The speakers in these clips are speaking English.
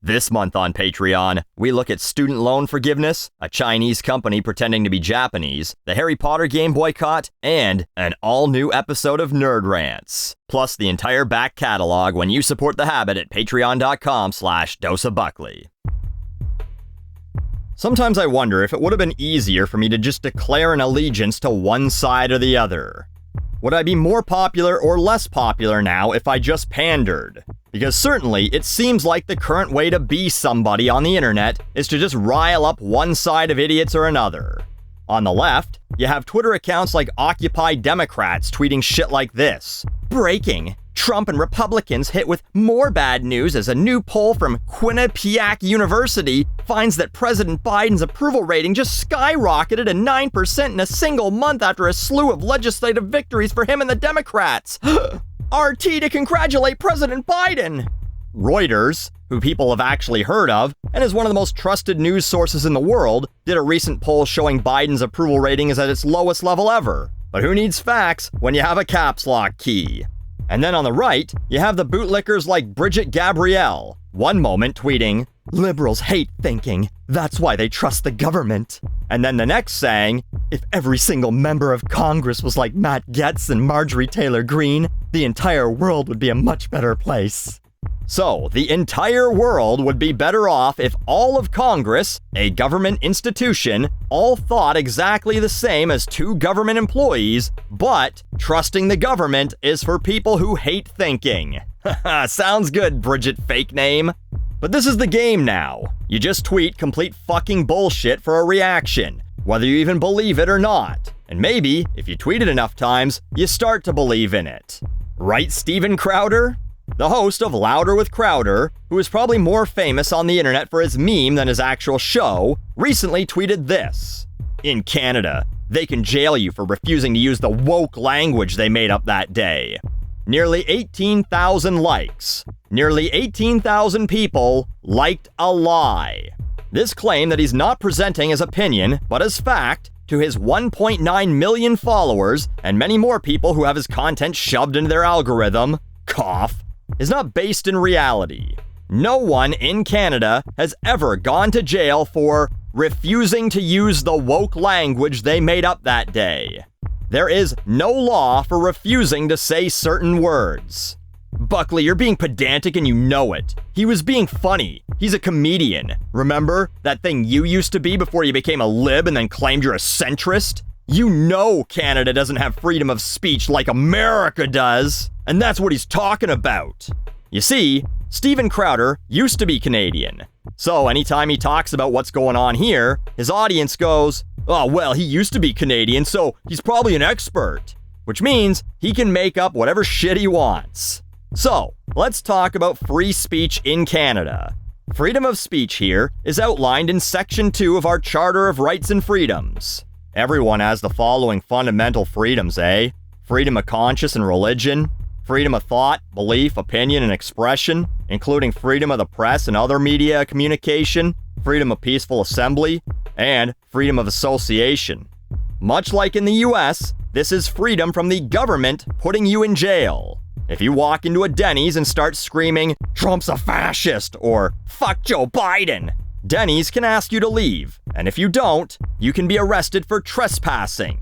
This month on Patreon, we look at student loan forgiveness, a Chinese company pretending to be Japanese, the Harry Potter game boycott, and an all-new episode of Nerd Rants. Plus the entire back catalog when you support The Habit at patreon.com/doseofbuckley. Sometimes I wonder if it would have been easier for me to just declare an allegiance to one side or the other. Would I be more popular or less popular now if I just pandered? Because certainly, it seems like the current way to be somebody on the internet is to just rile up one side of idiots or another. On the left, you have Twitter accounts like Occupy Democrats tweeting shit like this. Breaking! Trump and Republicans hit with more bad news as a new poll from Quinnipiac University finds that President Biden's approval rating just skyrocketed to 9% in a single month after a slew of legislative victories for him and the Democrats. RT to congratulate President Biden! Reuters, who people have actually heard of, and is one of the most trusted news sources in the world, did a recent poll showing Biden's approval rating is at its lowest level ever. But who needs facts when you have a caps lock key? And then on the right, you have the bootlickers like Bridget Gabrielle, one moment tweeting, "Liberals hate thinking, that's why they trust the government." And then the next saying, "If every single member of Congress was like Matt Gaetz and Marjorie Taylor Greene, the entire world would be a much better place." So, the entire world would be better off if all of Congress, a government institution, all thought exactly the same as two government employees, but trusting the government is for people who hate thinking. Sounds good, Bridget fake name. But this is the game now. You just tweet complete fucking bullshit for a reaction, whether you even believe it or not. And maybe, if you tweet it enough times, you start to believe in it. Right, Steven Crowder? The host of Louder with Crowder, who is probably more famous on the internet for his meme than his actual show, recently tweeted this. In Canada, they can jail you for refusing to use the woke language they made up that day. Nearly 18,000 likes. Nearly 18,000 people liked a lie. This claim that he's not presenting as opinion, but as fact, to his 1.9 million followers, and many more people who have his content shoved into their algorithm, cough, is not based in reality. No one in Canada has ever gone to jail for refusing to use the woke language they made up that day. There is no law for refusing to say certain words. Buckley, you're being pedantic and you know it. He was being funny. He's a comedian. Remember that thing you used to be before you became a lib and then claimed you're a centrist? You know Canada doesn't have freedom of speech like America does. And that's what he's talking about. You see, Steven Crowder used to be Canadian. So anytime he talks about what's going on here, his audience goes, "Oh, well, he used to be Canadian, so he's probably an expert." Which means he can make up whatever shit he wants. So, let's talk about free speech in Canada. Freedom of speech here is outlined in Section 2 of our Charter of Rights and Freedoms. Everyone has the following fundamental freedoms, eh? Freedom of conscience and religion, freedom of thought, belief, opinion, and expression, including freedom of the press and other media communication, freedom of peaceful assembly, and freedom of association. Much like in the US, this is freedom from the government putting you in jail. If you walk into a Denny's and start screaming, "Trump's a fascist," or "Fuck Joe Biden," Denny's can ask you to leave, and if you don't, you can be arrested for trespassing.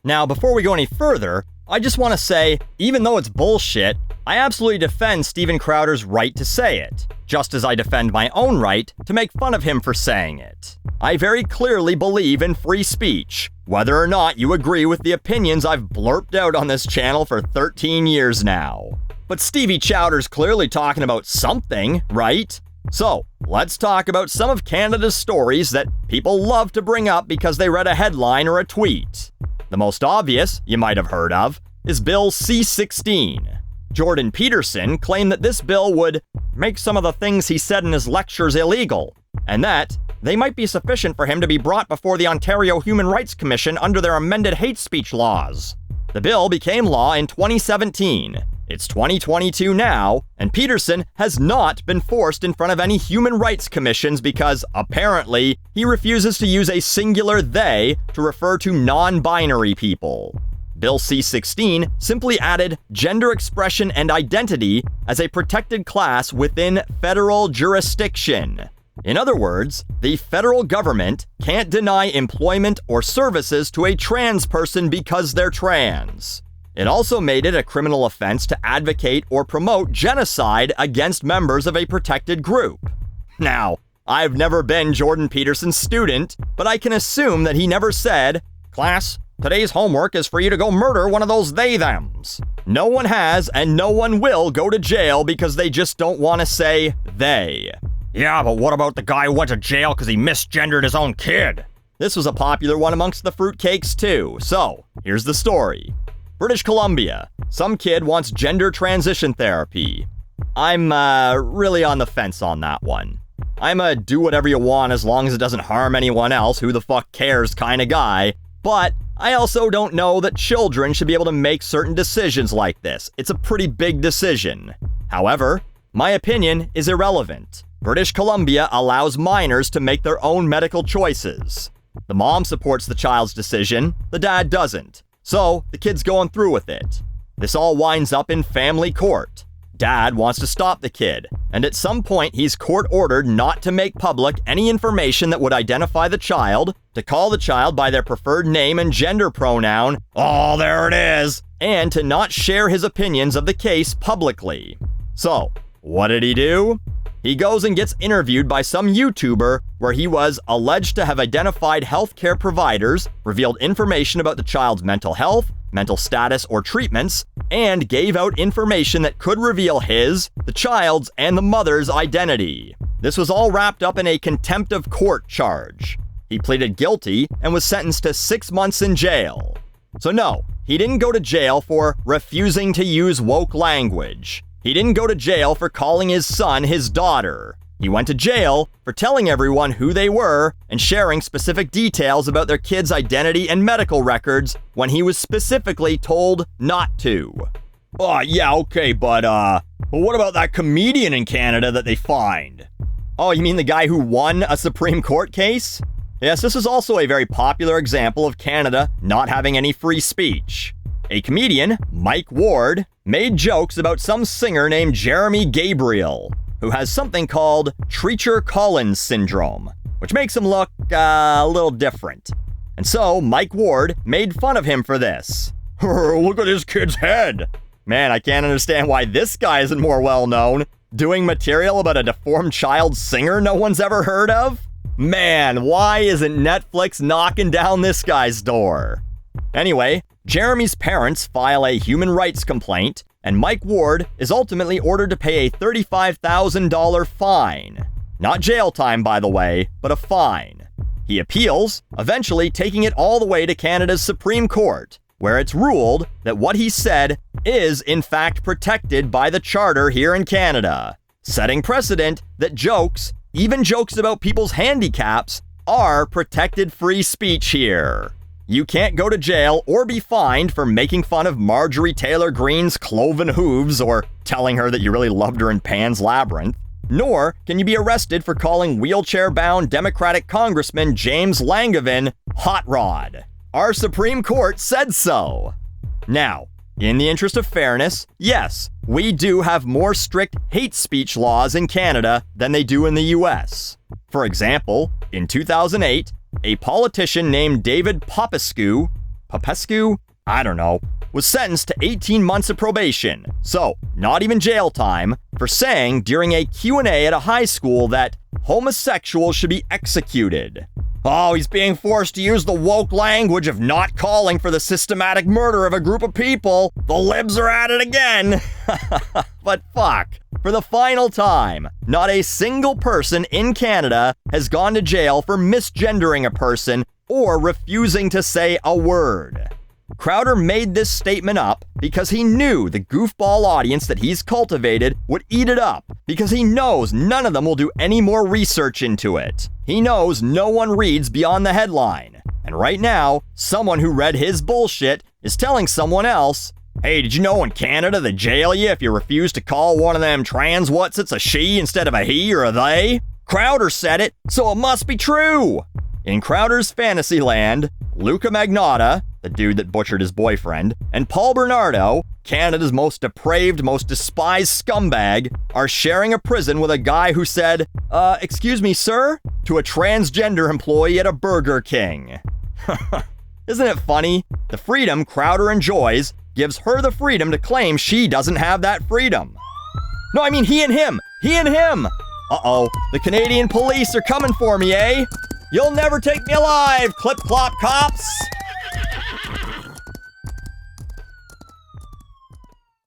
Now, before we go any further, I just want to say, even though it's bullshit, I absolutely defend Steven Crowder's right to say it, just as I defend my own right to make fun of him for saying it. I very clearly believe in free speech, whether or not you agree with the opinions I've blurped out on this channel for 13 years now. But Stevie Chowder's clearly talking about something, right? So, let's talk about some of Canada's stories that people love to bring up because they read a headline or a tweet. The most obvious, you might have heard of, is Bill C-16. Jordan Peterson claimed that this bill would make some of the things he said in his lectures illegal, and that they might be sufficient for him to be brought before the Ontario Human Rights Commission under their amended hate speech laws. The bill became law in 2017. It's 2022 now, and Peterson has not been forced in front of any human rights commissions because, apparently, he refuses to use a singular they to refer to non-binary people. Bill C-16 simply added gender expression and identity as a protected class within federal jurisdiction. In other words, the federal government can't deny employment or services to a trans person because they're trans. It also made it a criminal offense to advocate or promote genocide against members of a protected group. Now, I've never been Jordan Peterson's student, but I can assume that he never said, "Class, today's homework is for you to go murder one of those they-thems." No one has and no one will go to jail because they just don't want to say they. Yeah, but what about the guy who went to jail because he misgendered his own kid? This was a popular one amongst the fruitcakes too. So, here's the story. British Columbia. Some kid wants gender transition therapy. I'm really on the fence on that one. I'm a do whatever you want as long as it doesn't harm anyone else, who the fuck cares kind of guy. But I also don't know that children should be able to make certain decisions like this. It's a pretty big decision. However, my opinion is irrelevant. British Columbia allows minors to make their own medical choices. The mom supports the child's decision, the dad doesn't. So, the kid's going through with it. This all winds up in family court. Dad wants to stop the kid, and at some point he's court-ordered not to make public any information that would identify the child, to call the child by their preferred name and gender pronoun, oh, there it is, and to not share his opinions of the case publicly. So, what did he do? He goes and gets interviewed by some YouTuber where he was alleged to have identified healthcare providers, revealed information about the child's mental health, mental status, or treatments, and gave out information that could reveal his, the child's, and the mother's identity. This was all wrapped up in a contempt of court charge. He pleaded guilty and was sentenced to 6 months in jail. So no, he didn't go to jail for refusing to use woke language. He didn't go to jail for calling his son his daughter. He went to jail for telling everyone who they were and sharing specific details about their kid's identity and medical records when he was specifically told not to. Oh, yeah, okay, but what about that comedian in Canada that they fined? Oh, you mean the guy who won a Supreme Court case? Yes, this is also a very popular example of Canada not having any free speech. A comedian, Mike Ward, made jokes about some singer named Jeremy Gabriel, who has something called Treacher-Collins syndrome, which makes him look a little different. And so, Mike Ward made fun of him for this. Look at his kid's head! Man, I can't understand why this guy isn't more well-known, doing material about a deformed child singer no one's ever heard of? Man, why isn't Netflix knocking down this guy's door? Anyway, Jeremy's parents file a human rights complaint, and Mike Ward is ultimately ordered to pay a $35,000 fine. Not jail time, by the way, but a fine. He appeals, eventually taking it all the way to Canada's Supreme Court, where it's ruled that what he said is in fact protected by the Charter here in Canada, setting precedent that jokes, even jokes about people's handicaps, are protected free speech here. You can't go to jail or be fined for making fun of Marjorie Taylor Greene's cloven hooves or telling her that you really loved her in Pan's Labyrinth. Nor can you be arrested for calling wheelchair-bound Democratic Congressman James Langevin Hot Rod. Our Supreme Court said so. Now, in the interest of fairness, yes, we do have more strict hate speech laws in Canada than they do in the US. For example, in 2008, a politician named David Popescu, was sentenced to 18 months of probation, so not even jail time, for saying during a Q&A at a high school that homosexuals should be executed. Oh, he's being forced to use the woke language of not calling for the systematic murder of a group of people. The libs are at it again. But fuck. For the final time, not a single person in Canada has gone to jail for misgendering a person or refusing to say a word. Crowder made this statement up because he knew the goofball audience that he's cultivated would eat it up, because he knows none of them will do any more research into it. He knows no one reads beyond the headline. And right now, someone who read his bullshit is telling someone else, hey, did you know in Canada they jail you if you refuse to call one of them trans whatsits a she instead of a he or a they? Crowder said it, so it must be true. In Crowder's fantasy land, Luca Magnotta, the dude that butchered his boyfriend, and Paul Bernardo, Canada's most depraved, most despised scumbag, are sharing a prison with a guy who said, excuse me, sir, to a transgender employee at a Burger King. Isn't it funny? The freedom Crowder enjoys gives her the freedom to claim she doesn't have that freedom. No, I mean he and him! He and him! Uh-oh, the Canadian police are coming for me, eh? You'll never take me alive, clip-clop cops!